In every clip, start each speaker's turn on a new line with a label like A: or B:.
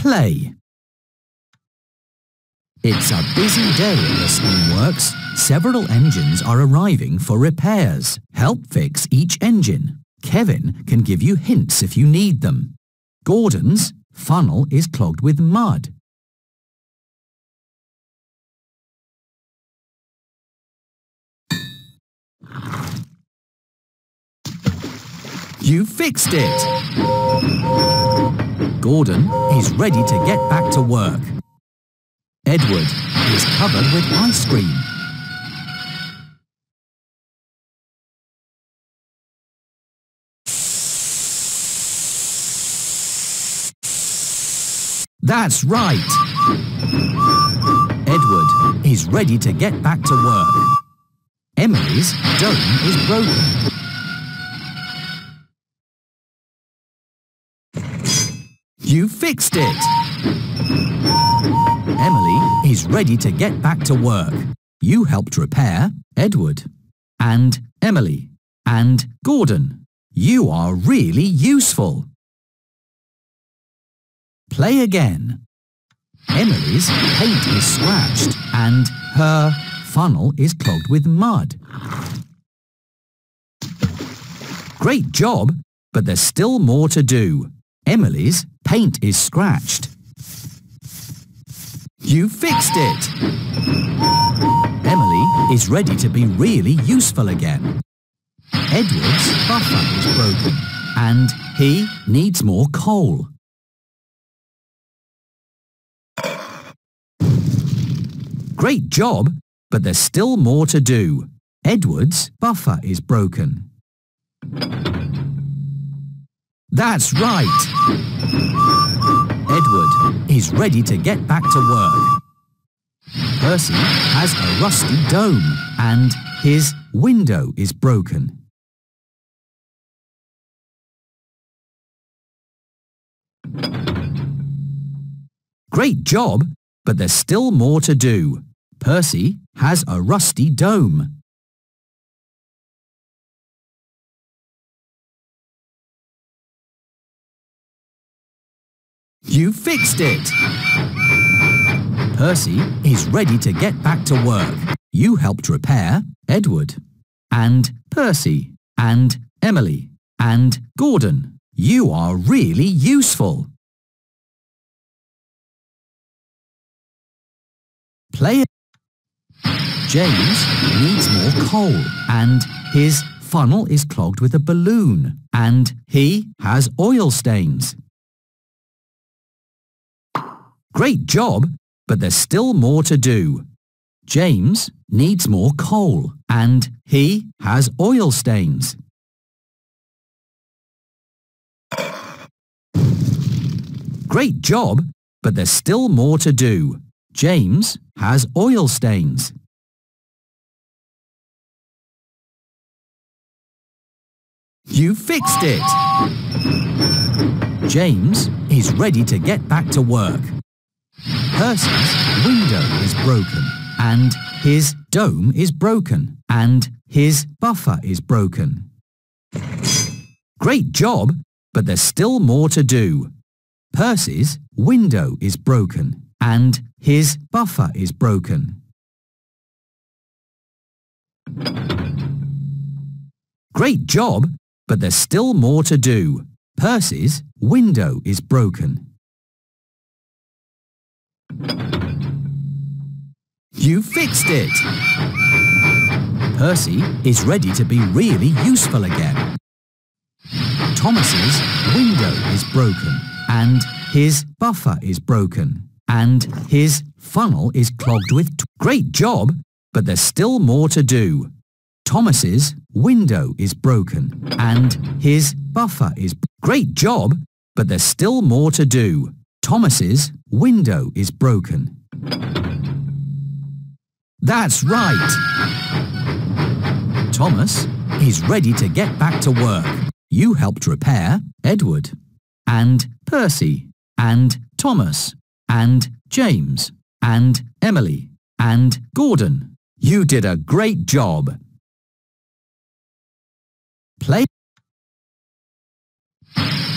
A: play. It's a busy day at the Steamworks. Several engines are arriving for repairs. Help fix each engine. Kevin can give you hints if you need them. Gordon's funnel is clogged with mud. You fixed it! Gordon is ready to get back to work. Edward is covered with ice cream. That's right! Edward is ready to get back to work. Emily's dome is broken. You fixed it! Emily is ready to get back to work. You helped repair Edward and Emily and Gordon. You are really useful. Play again. Emily's paint is scratched and her funnel is clogged with mud. Great job, but there's still more to do. Emily's paint is scratched. You fixed it! Emily is ready to be really useful again. Edward's buffer is broken and he needs more coal. Great job, but there's still more to do. Edward's buffer is broken. That's right! Edward is ready to get back to work. Percy has a rusty dome and his window is broken. Great job, but there's still more to do. Percy has a rusty dome. You fixed it! Percy is ready to get back to work. You helped repair Edward and Percy and Emily and Gordon. You are really useful. Play. James needs more coal and his funnel is clogged with a balloon and he has oil stains. Great job, but there's still more to do. James needs more coal and he has oil stains. Great job, but there's still more to do. James has oil stains. You fixed it! James is ready to get back to work. Percy's window is broken and his dome is broken and his buffer is broken. Great job, but there's still more to do. Percy's window is broken and his buffer is broken. Great job, but there's still more to do. Percy's window is broken. You fixed it! Percy is ready to be really useful again. Thomas's window is broken and his buffer is broken and his funnel is clogged with... Great job, but there's still more to do. Thomas's window is broken and his buffer is... Great job, but there's still more to do. Thomas's window is broken. That's right! Thomas is ready to get back to work. You helped repair Edward and Percy and Thomas and James and Emily and Gordon. You did a great job. Play.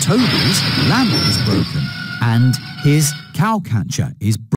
A: Toby's lamp is broken and his cowcatcher is broken.